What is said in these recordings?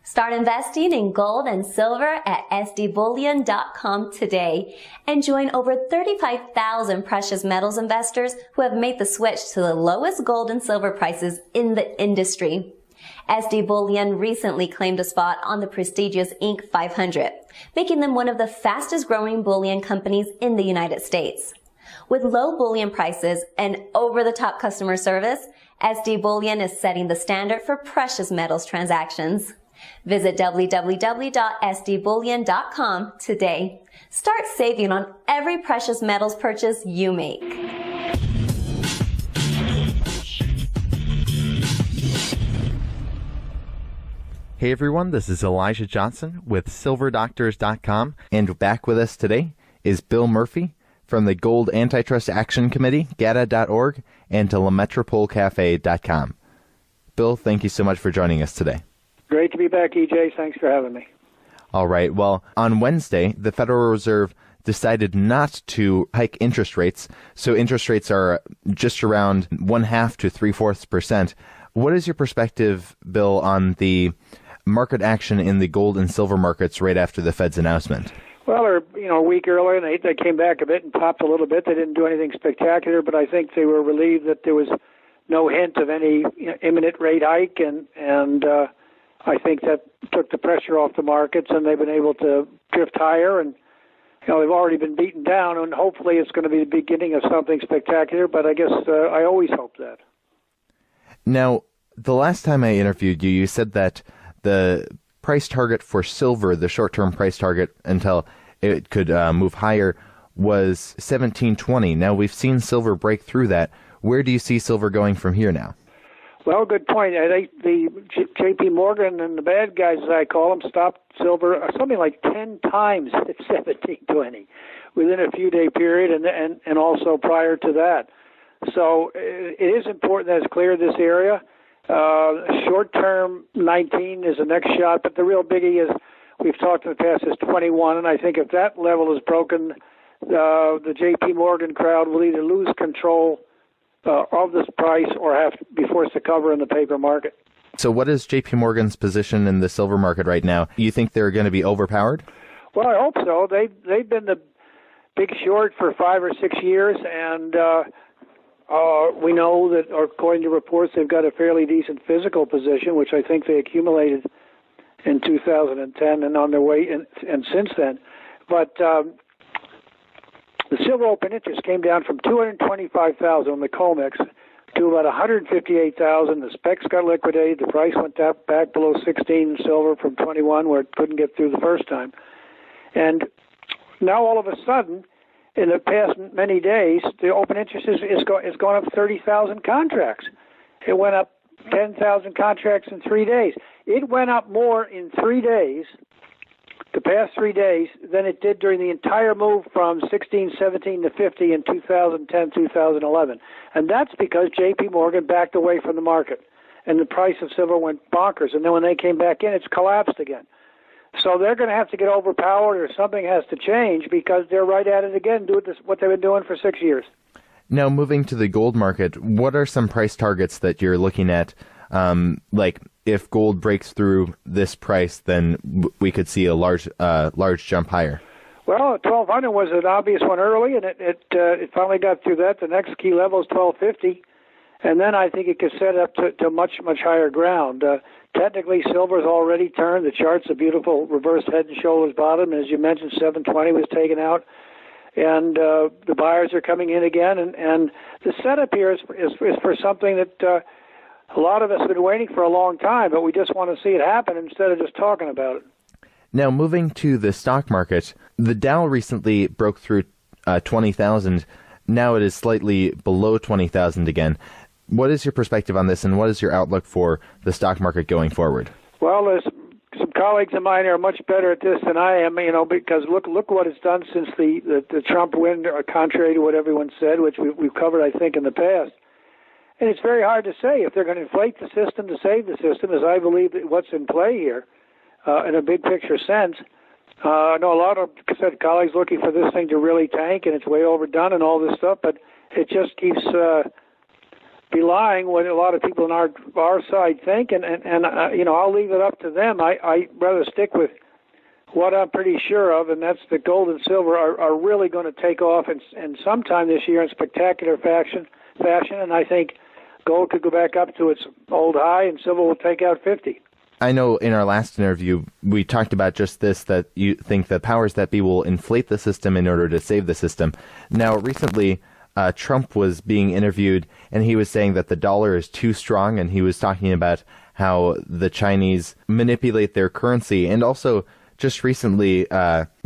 Start investing in gold and silver at sdbullion.com today and join over 35,000 precious metals investors who have made the switch to the lowest gold and silver prices in the industry. SD Bullion recently claimed a spot on the prestigious Inc. 500, making them one of the fastest growing bullion companies in the United States. With low bullion prices and over-the-top customer service, SD Bullion is setting the standard for precious metals transactions. Visit www.sdbullion.com today. Start saving on every precious metals purchase you make. Hey everyone, this is Elijah Johnson with SilverDoctors.com, and back with us today is Bill Murphy from the Gold Antitrust Action Committee, GATA.org, and to LaMetropolCafe.com. Bill, thank you so much for joining us today. Great to be back, EJ. Thanks for having me. All right. Well, on Wednesday, the Federal Reserve decided not to hike interest rates, so interest rates are just around 0.5 to 0.75%. What is your perspective, Bill, on the market action in the gold and silver markets right after the Fed's announcement? Well, a week earlier, they came back a bit and popped a little bit. They didn't do anything spectacular, but I think they were relieved that there was no hint of any imminent rate hike, and I think that took the pressure off the markets, and they've been able to drift higher. And they've already been beaten down, and hopefully it's going to be the beginning of something spectacular. But I guess I always hope that. Now, the last time I interviewed you, you said that the price target for silver, the short-term price target until it could move higher, was $17.20. Now, we've seen silver break through that. Where do you see silver going from here now? Well, good point. The JPMORGAN and the bad guys, as I call them, stopped silver something like 10 times at $17.20 within a few-day period, and also prior to that. So it is important that it's cleared this area. Short-term 19 is the next shot, but the real biggie is, we've talked in the past, is 21, and I think if that level is broken, the JPMORGAN crowd will either lose control of this price or have to be forced to cover in the paper market. So what is JPMorgan's position in the silver market right now? You think they're going to be overpowered? Well, I hope so. They've been the big short for 5 or 6 years, and we know that, according to reports, they've got a fairly decent physical position, which I think they accumulated in 2010 and on their way and since then. But the silver open interest came down from 225,000 on the COMEX to about 158,000. The specs got liquidated. The price went back below 16 in silver from 21, where it couldn't get through the first time. And now all of a sudden, in the past many days, the open interest is gone up 30,000 contracts. It went up 10,000 contracts in 3 days. It went up more in 3 days, the past 3 days, than it did during the entire move from 16, 17 to 50 in 2010, 2011. And that's because J.P. Morgan backed away from the market, and the price of silver went bonkers. And then when they came back in, it's collapsed again. So they're going to have to get overpowered, or something has to change, because they're right at it again, doing what they've been doing for 6 years. Now, moving to the gold market, what are some price targets that you're looking at? Like, if gold breaks through this price, then we could see a large jump higher. Well, 1,200 was an obvious one early, and it finally got through that. The next key level is 1,250, and then I think it could set up to much higher ground. Technically, silver's already turned. The chart's a beautiful reverse head and shoulders bottom. As you mentioned, 720 was taken out, and the buyers are coming in again. And the setup here is for something that a lot of us have been waiting for a long time, but we just want to see it happen instead of just talking about it. Now, moving to the stock market, the Dow recently broke through 20,000. Now it is slightly below 20,000 again. What is your perspective on this, and what is your outlook for the stock market going forward? Well, there's some colleagues of mine who are much better at this than I am, because look what it's done since the Trump win, contrary to what everyone said, which we've covered, I think, in the past. And it's very hard to say if they're going to inflate the system to save the system, as I believe that what's in play here, in a big picture sense. I know a lot of colleagues looking for this thing to really tank, and it's way overdone and all this stuff, but it just keeps belying what a lot of people on our side think, and I'll leave it up to them. I rather stick with what I'm pretty sure of, and that's that gold and silver are really going to take off and sometime this year in spectacular fashion, and I think gold could go back up to its old high, and silver will take out 50. I know in our last interview, we talked about just this, that you think the powers that be will inflate the system in order to save the system. Now, recently, Trump was being interviewed, and he was saying that the dollar is too strong, and he was talking about how the Chinese manipulate their currency. And also, just recently,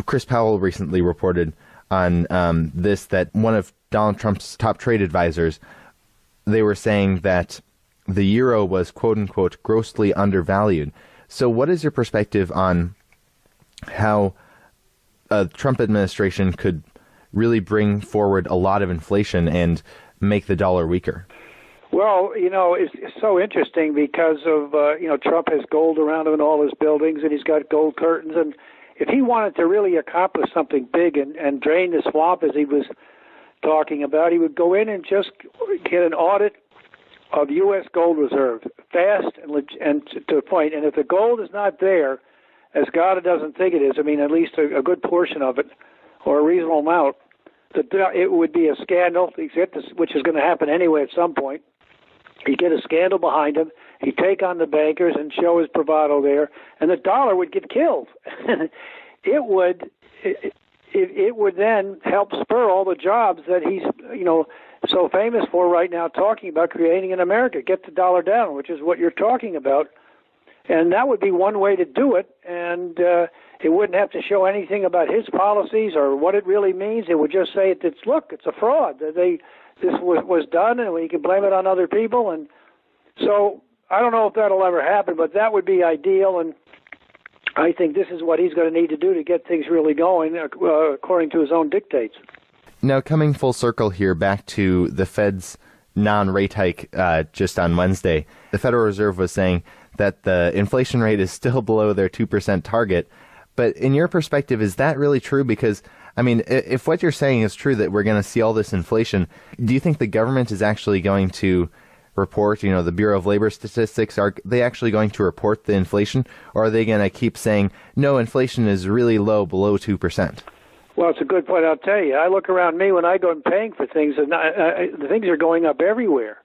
Chris Powell recently reported on this, that one of Donald Trump's top trade advisors, they were saying that the euro was, quote-unquote, grossly undervalued. So what is your perspective on how a Trump administration could really bring forward a lot of inflation and make the dollar weaker? Well, it's so interesting because of, Trump has gold around him in all his buildings, and he's got gold curtains. And if he wanted to really accomplish something big and drain the swamp, as he was talking about, he would go in and just get an audit of U.S. gold reserves, fast and to the point. And if the gold is not there, as God doesn't think it is, I mean, at least a good portion of it, or a reasonable amount, it would be a scandal, which is going to happen anyway at some point. He'd get a scandal behind him. He'd take on the bankers and show his bravado there, and the dollar would get killed. It would then help spur all the jobs that he's, so famous for right now, talking about creating in America. Get the dollar down, which is what you're talking about. And that would be one way to do it, and it wouldn't have to show anything about his policies or what it really means. It would just say, it's a fraud. This was done, and we can blame it on other people. And so I don't know if that'll ever happen, but that would be ideal, and I think this is what he's going to need to do to get things really going, according to his own dictates. Now, coming full circle here back to the Fed's non-rate hike just on Wednesday, the Federal Reserve was saying that the inflation rate is still below their 2% target. But in your perspective, is that really true? Because, I mean, if what you're saying is true, that we're going to see all this inflation, do you think the government is actually going to report, the Bureau of Labor Statistics, are they actually going to report the inflation? Or are they going to keep saying, no, inflation is really low, below 2%? Well, it's a good point. I'll tell you. I look around me when I go and paying for things, and the things are going up everywhere.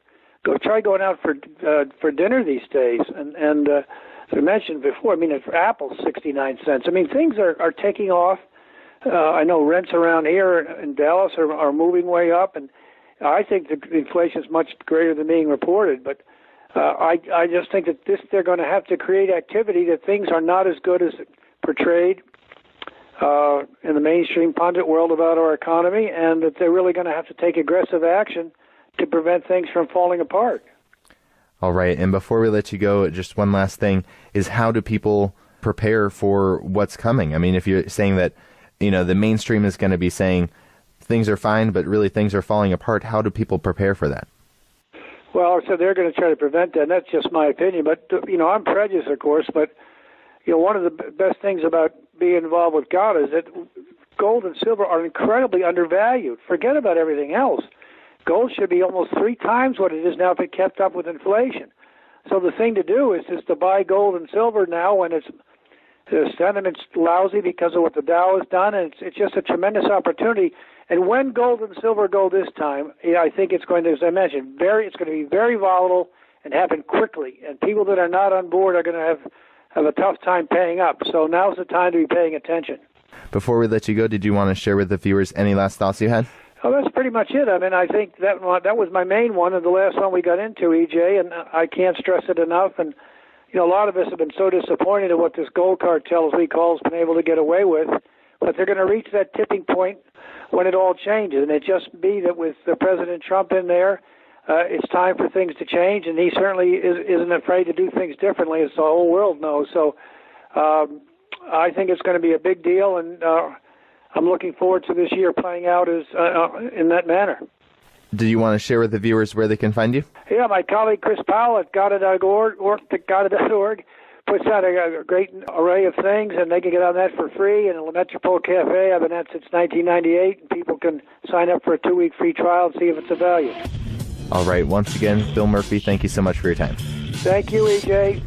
Try going out for dinner these days, and as I mentioned before, I mean, for Apple's 69 cents. I mean, things are taking off. I know rents around here in Dallas are moving way up, and I think the inflation is much greater than being reported. But I just think that they're going to have to create activity, that things are not as good as portrayed in the mainstream pundit world about our economy, and that they're really going to have to take aggressive action to prevent things from falling apart. All right, and before we let you go, just one last thing is, how do people prepare for what's coming? I mean, if you're saying that, the mainstream is going to be saying things are fine, but really things are falling apart, how do people prepare for that? Well, so they're going to try to prevent that, and that's just my opinion. But, I'm prejudiced, of course, but, one of the best things about being involved with God is that gold and silver are incredibly undervalued. Forget about everything else. Gold should be almost 3 times what it is now if it kept up with inflation. So the thing to do is just to buy gold and silver now when the sentiment's lousy because of what the Dow has done, and it's just a tremendous opportunity. And when gold and silver go this time, I think it's going to, as I mentioned, it's going to be very volatile and happen quickly. And people that are not on board are going to have a tough time paying up. So now's the time to be paying attention. Before we let you go, did you want to share with the viewers any last thoughts you had? Oh, that's pretty much it. I mean, I think that was my main one, and the last one we got into, EJ, and I can't stress it enough. And, a lot of us have been so disappointed at what this gold cartel, as we call, has been able to get away with. But they're going to reach that tipping point when it all changes. And it just be that with President Trump in there, it's time for things to change. And he certainly isn't afraid to do things differently, as the whole world knows. So I think it's going to be a big deal, and I'm looking forward to this year playing out as in that manner. Do you want to share with the viewers where they can find you? Yeah, my colleague Chris Powell at Gotta.org puts out a great array of things, and they can get on that for free. And the Metropole Cafe, I've been at since 1998, and people can sign up for a 2-week free trial and see if it's of value. All right. Once again, Bill Murphy, thank you so much for your time. Thank you, EJ.